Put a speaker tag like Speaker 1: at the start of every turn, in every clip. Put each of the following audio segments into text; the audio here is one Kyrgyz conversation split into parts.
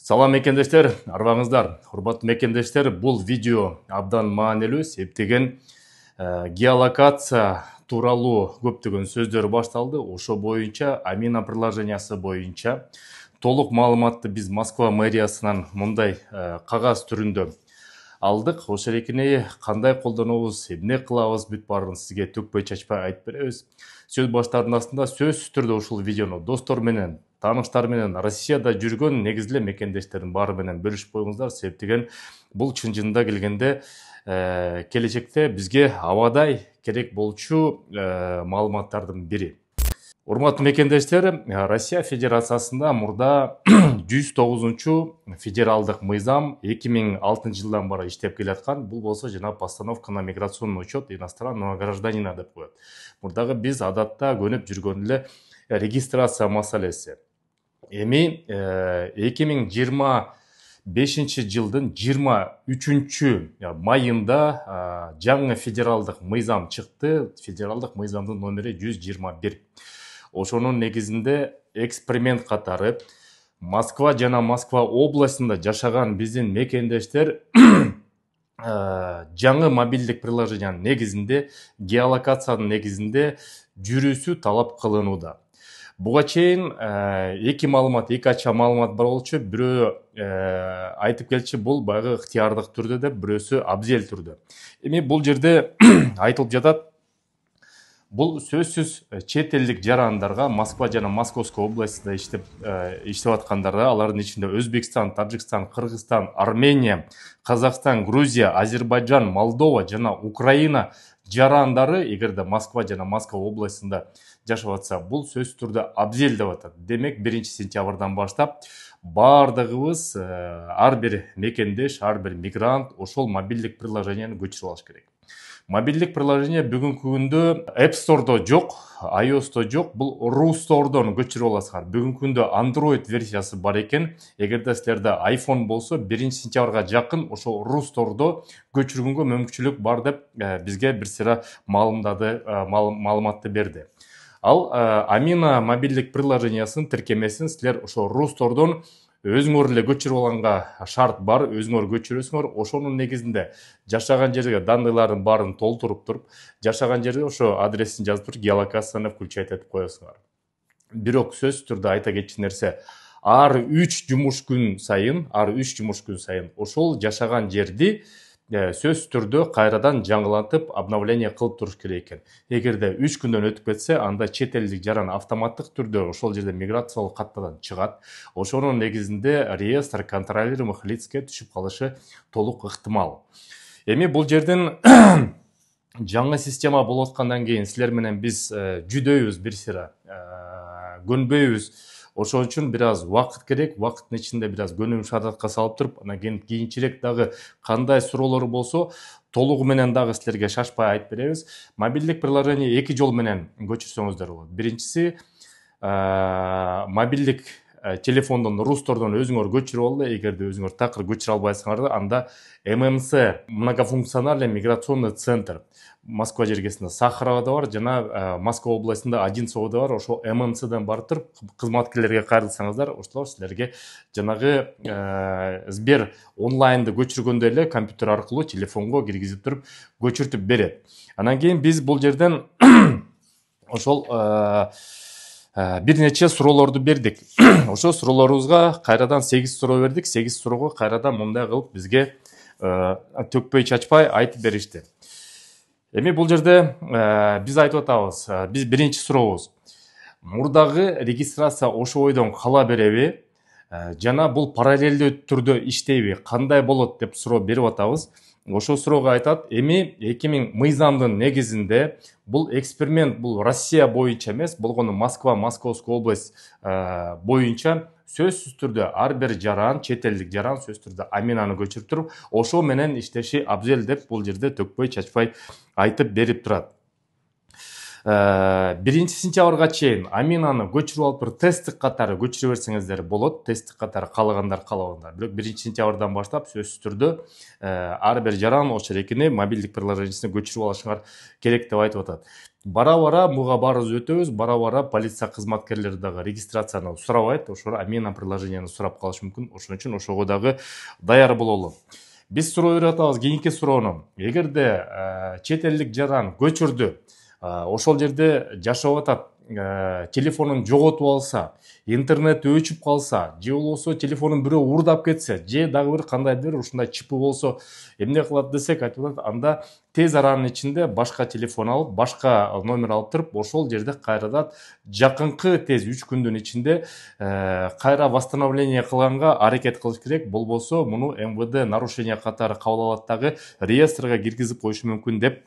Speaker 1: Салам мекендештер, арбаңыздар. Урматтуу мекендештер, бул видео абдан маанилүү, себептеген геолокация тууралуу көптөгөн сөздөр башталды. Ошо боюнча Амина приложениясы боюнча толук маалыматты биз Москва мэриясынан мындай кагаз түрүндө алдык. Ошол эркине кандай колдонобуз, эмне кылабыз, бүт баарын сизге төкпөй чачпай айтып беребиз. Сөз баштаардын астында сөзсүз түрдө ушул видеону достор менен, тааныштар менен, Россияда жүргөн негизле мекендештердин баары менен бөлүшүп коюңуздар. Себептеген бул чын жынында келгенде келечекте бизге абадай керек болчу маалыматтардын бири. Урматтуу мекендештер, Россия Федерациясында мурда 109 федералдык мыйзам 2006 жылдан бара иштеп келаткан. Бул болсо жана постановка на миграционный учет иностранного гражданина деп коет. Мурдагы биз адатта көнүп жүргөн эле регистрация маселеси. Эми 2025 жылдын 23 майында жаңы федералдык мыйзам чыкты. Федералдык мыйзамдын номери 121. Ошонун негизинде эксперимент катары Москва жана Москва областында жашаган биздин мекендештер жаңы мобилдик приложениянын негизинде, геолокациянын негизинде жүрүүсү талап кылынууда. Буга чейин эки ача маалымат бар болчу. Бирөө айтып келчү, бул баягы ыктыярдык түрдө деп, бирөөсү абзел түрдө. Эми бул жерде айтылып жатат, бул сөзсүз чет элдик жарандарга, Москва жана Московская областында иштеп аткандарга, алардын ичинде Өзбекстан, Тажикстан, Кыргызстан, Армения, Казакстан, Грузия, Азербайджан, Молдова жана Украина жарандары эгерде Москва жана Москва областында жашап атса, бул сөзсүз түрдө абзел деп атат. Демек 1 сентябрдан баштап баардыгыбыз, ар бир мекендеш, ар бир мигрант ошол мобилдик приложенияны көчүрүп алыш керек. Мобилдик приложение бүгүнкү күндө App Store'до жок, iOS'то жок, бул Ru Store'дон көчүрүп аласыңар. Бүгүнкү күндө Android версиясы бар экен. Эгерде силерде iPhone болсо, 1 сентябрга жакын ошо Ru Store'до көчүргөнгө мүмкүнчүлүк бар деп бизге бир сыйра маалыматты берди. Ал Amina мобилдик приложениясынын тиркемесин силер ошо Ru Store'дон өзүңөр эле көчүрүп алганга шарт бар, өзүңөр көчүрөсүңөр. Ошонун негизинде жашаган жерге данныйлардын баарын толтуруп туруп, жашаган жерге ошо адресин жазып туруп, геолокацияны включать этип коесуңар. Бирок сөзсүз түрдө айта кетчү нерсе, ар 3 жумуш күн сайын ошол жашаган жерди сөзсүз түрдө кайрадан жаңылантып, обновление кылып туруш керек экен. Эгерде 3 күндөн өтүп кетсе, анда чет элдик жаран автоматтык түрдө ошол жерде миграциялык каттадан чыгат. Ошонун негизинде реестр контролируемых лицке түшүп калышы толук ыктымал. Эми бул жерден жаңы система болуп аткандан кийин силер менен биз жүдөйбүз бир сыйра, көнбөйбүз. Ошон үчүн бир аз убакыт керек. Убакыттын ичинде бир аз көнүм шаардатка салып туруп, анан кийинчерээк дагы кандай суроолор болсо, толугу менен дагы силерге шашпай айтып беребиз. Мобилдик приложение 2 жол менен көчүрсөңүздөр болот. Биринчиси, мобилдик телефондон, Ru Store'дон өзүңөр көчүрүп алды. Эгерде өзүңөр такыр көчүрө албайсыңар, анда ММЦ, многофункциональный миграционный центр, Москва жергесинде Сахаровада бар, жана Москва областында Одинцовода бар. Ошо ММЦден барып туруп, кызматкерлерге кайрылсаңыздар, ошолор силерге жанагы Сбер онлайнды көчүргөндө эле компьютер аркылуу телефонго киргизип туруп көчүртүп берет. Анан кийин биз бул жерден ошол бир нече суроолорду бердик. Ошо суроолорубузга кайрадан 8 суроо бердик. 8 суроого кайрадан мындай кылып бизге төкпөй чачпай айтып беришти. Эми бул жерде биз айтып атабыз, биз биринчи сурообуз. Мурдагы регистрация ошо бойдон кала береби? Жана бул параллелдүү түрдө иштейби? Кандай болот деп суроо берип атабыз. Ошол суроого айтат, эми 2000 мыйзамдын негизинде бул эксперимент, бул Россия боюнча эмес, болгону Москва, Московская область боюнча сөзсүз түрдө ар бир жаран, чет элдик жаран сөзсүз түрдө Аминаны көчүрүп туруп, ошо менен иштеши абзел деп бул жерде төкпөй чачпай айтып берип турат. 1 сентябрга чейин Аминаны көчүрүп алып бир тесттик катары көчүрө берсеңиздер болот. Тесттик катары каалагандар. Бирок 1 сентябрдан баштап сөзсүз түрдө ар бир жаран ошол экини мобилдик приложениесине көчүрүп алышыңар керек деп айтып атат. Бара-бара буга баарыбыз өтөбүз. Бара-бара полиция кызматкерлери дагы регистрацияны сурабайт. Ошол Амина приложенияны сурап калышы мүмкүн. Ошон үчүн ошого дагы даяр бололу. Биз суроо берип атабыз кийинки суроону. Эгерде чет элдик жаран көчүрдү, ошол жерде жашап атат, телефонун жоготуп алса, интернет өчүп калса, же болбосо телефонун бирөө уурдап кетсе, же дагы бир кандайдыр ушундай чипи болсо, эмне кылат десек, айтып атат, анда тез аранын ичинде башка телефон алып, башка номер алып туруп, ошол жерде кайрадан жакынкы тез 3 күндүн ичинде кайра восстановление кылганга аракет кылыш керек. Болбосо муну МВД нарушение катары кабыл алат дагы реестрге киргизип коюшу мүмкүн деп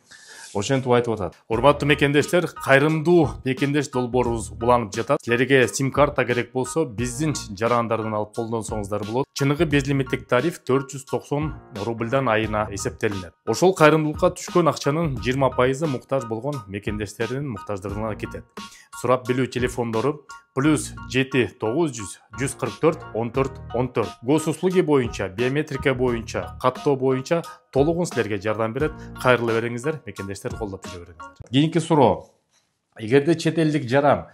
Speaker 1: ошентип айтып атат. Урматтуу мекендештер, кайрымдуу мекендеш долбоорубуз уланып жатат. Силерге сим карта керек болсо, биздин жарандардан алып колдонсоңуздар болот. Чыныгы безлимиттик тариф 490 рубльдан айына эсептелинет. Ошол кайрымдуулукка түшкөн акчанын 20% муктаж болгон мекендештердин муктаждыгына кетет. Сурап билүү телефондору +7 900 144 14 14. Госуслуги боюнча, биометрика боюнча, каттоо боюнча толугун силерге жардам берет. Кайрылы бериңиздер, мекендештер, колдоп жүрө бериңиздер. Кийинки суроо. Эгерде чет элдик жаран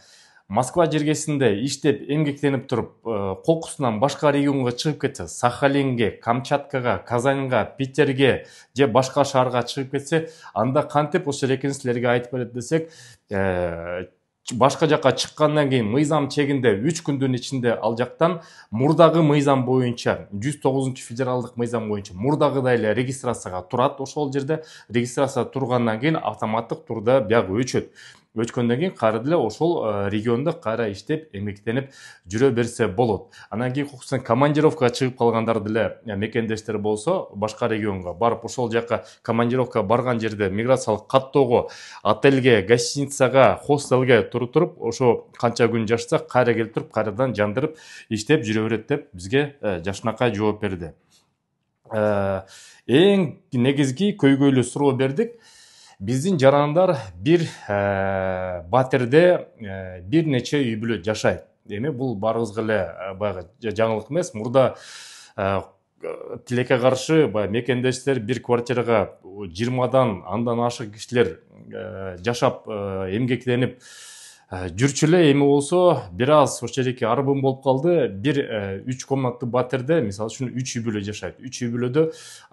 Speaker 1: Москва жергесинде иштеп эмгектенип туруп, кокусунан башка регионго чыгып кетсе, Сахалинге, Камчаткага, Казанга, Питерге же башка шаарга чыгып кетсе, анда кантип ошол экини силерге айтып берет десек, башка жакка чыккандан кийин мыйзам чегинде 3 күндүн ичинде ал жактан мурдагы мыйзам боюнча 109 федералдык мыйзам боюнча мурдагыдай эле регистрацияга турат. Ошол жерде регистрация тургандан кийин автоматтык турда биягы өчөт. Өчкөндөн кийин кайра деле ошол региондо кайра иштеп эмгектенип жүрө берсе болот. Анан кийин кокусун командировкага чыгып калгандар деле мекендештер болсо, башка регионго барып ошол жака командировка барган жерде миграциялык каттоого, отельге, гостиницага, хостелге туруп, ошо канча күн жашса, кайра келип туруп, кайрадан жандырып иштеп жүрө берет деп бизге Жашынакай жооп берди. Эң негизги көйгөйлүү суроо бердик. Биздин жарандар бир батирде бир нече үй бүлө жашайт. Эми бул баарыбызга эле баягы жаңылык эмес. Мурда тилекке каршы мекендештер бир квартирага 20дан андан ашык кишилер жашап эмгектенип жүрчү эле. Эми болсо бир аз ошол жерге арбын болуп калды. Бир 3 комнаттуу батирде, мисалы үчүн 3 үй бүлө жашайт. 3 үй бүлөдө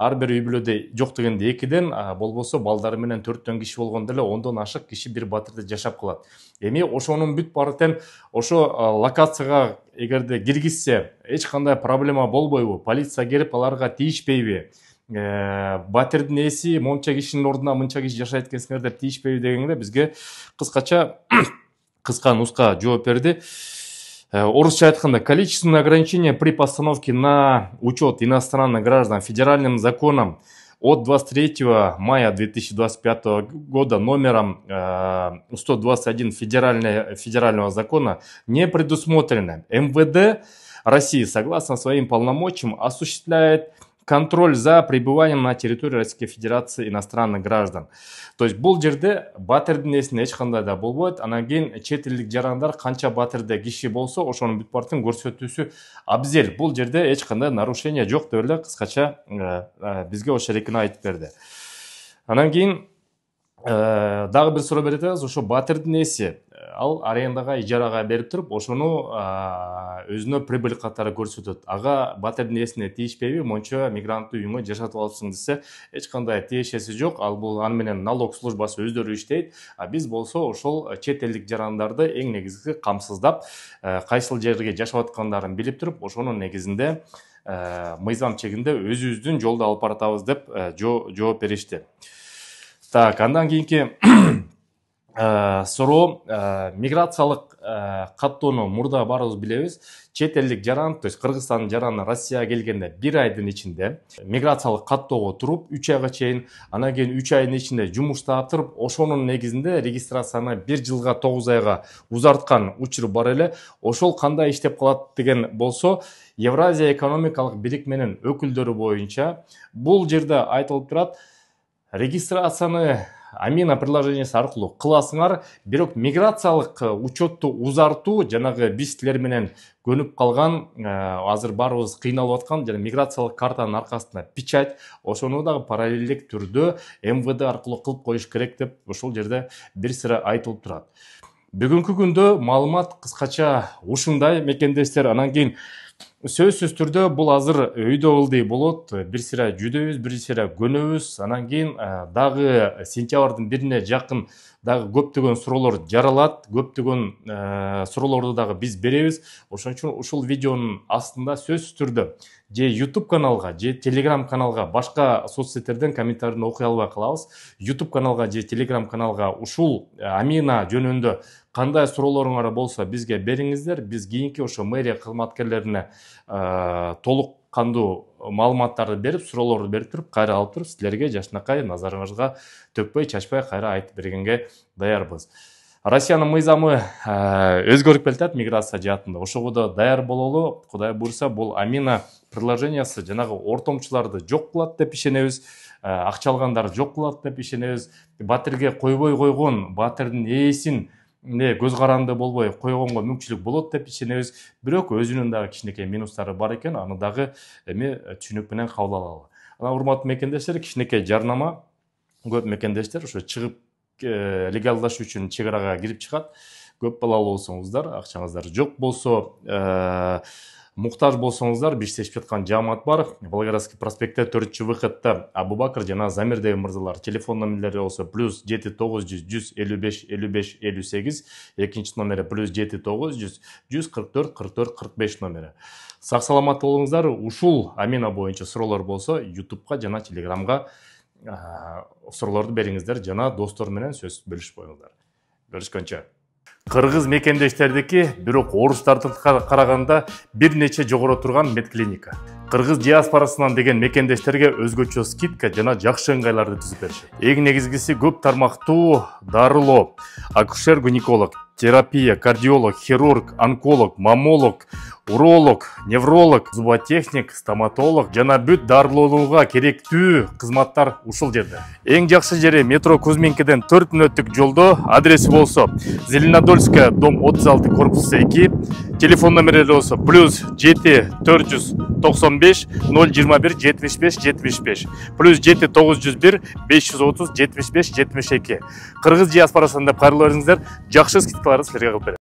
Speaker 1: ар бир үй бүлөдө жок дегенде 2ден, болбосо балдары менен 4төн киши болгондо эле 10дон ашык киши бир батирде жашап калат. Эми ошонун бүт баары тең ошо локацияга эгерде киргизсе, эч кандай проблема болбойбу? Полиция келип аларга тийишпейби? Батирдин ээси монча кишинин ордуна мынча киши жашайт экенсиңер деп тийишпейби дегенде бизге кыскача кыска нуска жооп берди. Орусча айтканда, количественное ограничение при постановке на учет иностранных граждан федеральным законом от 23 мая 2025 года номером 121 федерального закона не предусмотрено. МВД России, согласно своим полномочиям, осуществляет контроль за пребыванием на территории Российской Федерации иностранных граждан. То есть бул жерде батирдин эсине эч кандай да болбойт. Анан кийин чет элдик жарандар канча батирде киши болсо, ошонун бүт баарын көрсөтүүсү абзел. Бул жерде эч кандай нарушение жок деп эле кыскача бизге ошол экини айтып берди. Анан кийин дагы бир суроо берип атабыз. Ошо батирдин эси ал арендага, ижарага берип туруп, ошону өзүнө прибыль катары көрсөтөт. Ага батирдин эсине тийишпейби? Мончо мигранттуу үйүңө жашатып алыпсың десе, эч кандай тиешеси жок. Ал бул аны менен налог службасы өздөрү иштейт. А биз болсо ошол чет элдик жарандарды эң негизги камсыздап, кайсыл жерге жашап аткандарын билип туруп, ошонун негизинде мыйзам чегинде өзүбүздүн жолду алып баратабыз деп жооп беришти. Так, андан кийинки суроо, миграциялык каттоону мурда баарыбыз билебиз. Чет элдик жаран, то есть Кыргызстандын жараны Россияга келгенде 1 айдын ичинде миграциялык каттоого туруп, 3 айга чейин, анан кийин 3 айдын ичинде жумуштап туруп, ошонун негизинде регистрацияны 1 жылга 9 айга узарткан учур бар эле. Ошол кандай иштеп калат деген болсо, Евразия экономикалык бирикменин өкүлдөрү боюнча бул жерде айтылып турат, регистрацияны Амина приложениесі арқылы қыласыңар, бирок миграциялық учетты узартуу жанагы биз тилер менен көнүп калган, азыр баарыбыз кыйналып аткан жана миграциялык картанын аркасында печать, ошону дагы параллелдик түрдө МВД аркылуу кылып коюш керек деп ошол жерде бир сыра айтылып турат. Бүгүнкү күндө маалымат кыскача ушундай мекендештер. Анан кийин сөзсүз түрдө бул азыр өйдө ылдый болот. Бир сыра жүдөбүз, бир сыра көнөбүз. Анан кийин дагы сентябрдын 1-ине жакын дагы көптөгөн суроолор жаралат. Көптөгөн суроолорду дагы биз беребиз. Ошон үчүн ушул видеонун астында сөзсүз түрдө же YouTube каналга, же Telegram каналга, башка соцсеттерден комментарийни окуй албай калабыз. YouTube каналга же Telegram каналга ушул Амина жөнүндө кандай суроолоруңар болсо бизге бериңиздер. Биз кийинки ошо мэрия кызматкерлерине толук кандуу маалыматтарды берип, суроолорду берип туруп, кайра алып туруп, силерге жакшынакай назарыңызга төкпөй, чачпай кайра айтып бергенге даярбыз. Россиянын мыйзамы өзгөрүп келатат миграция жаатында. Ошого да даяр бололу. Кудай буйрса, бул Амина приложениясы жанагы ортомчуларды жок кылат деп ишенебиз. Акча алгандарды жок кылат деп ишенебиз. Батирге койбой койгон, батирдин ээсин көз каранды болбой койгонго мүмкүнчүлүк болот деп ишенебиз. Бирок өзүнүн дагы кичинекей минустары бар экен, аны дагы түшүнүк менен кабыл алалы. Анан урматтуу мекендештер, кичинекей жарнама. Көп мекендештер ошо чыгып легалдашуу үчүн чек арага кирип чыгат. Көп балалуу болсоңуздар, акчаңыздар жок болсо, муктаж болсоңуздар, биштешип жаткан жаамат бар. Волгоградский проспектте 4-выходта Абубакыр жана Замир деген мырзалар. Телефон номерлери болсо +7 900 155 55 58, экинчи номери +7 900 144 44 45 номери. Сак саламат болуңуздар. Ушул Амина боюнча суроолор болсо YouTube'га жана Telegram'га суроолорду бериңиздер жана достор менен сөз бөлүшүп коюңуздар. Көрүшкөнчө. Кыргыз мекендештердики, бирок орустардыкына караганда бир нече жогору турган медклиника. Кыргыз диаспорасынан деген мекендештерге өзгөчө скидка жана жакшы ыңгайларды түзүп беришет. Эң негизгиси көп тармактуу дарылоо, акушер-гинеколог, терапия, кардиолог, хирург, онколог, маммолог, уролог, невролог, зуботехник, стоматолог жана бүт дарылоонууга керектүү кызматтар ушул жерде. Эң жакшы жери метро Кузьминкиден 4 мүнөттүк жолдо. Адреси болсо Зеленодольская, дом 36, корпус 2. Телефон номери болсо +7 495 021 75 75, +7 901 530 75 72. Кыргыз диаспорасында кайрылып бериңиздер, жакшы скидкаларды силерге кылып берет.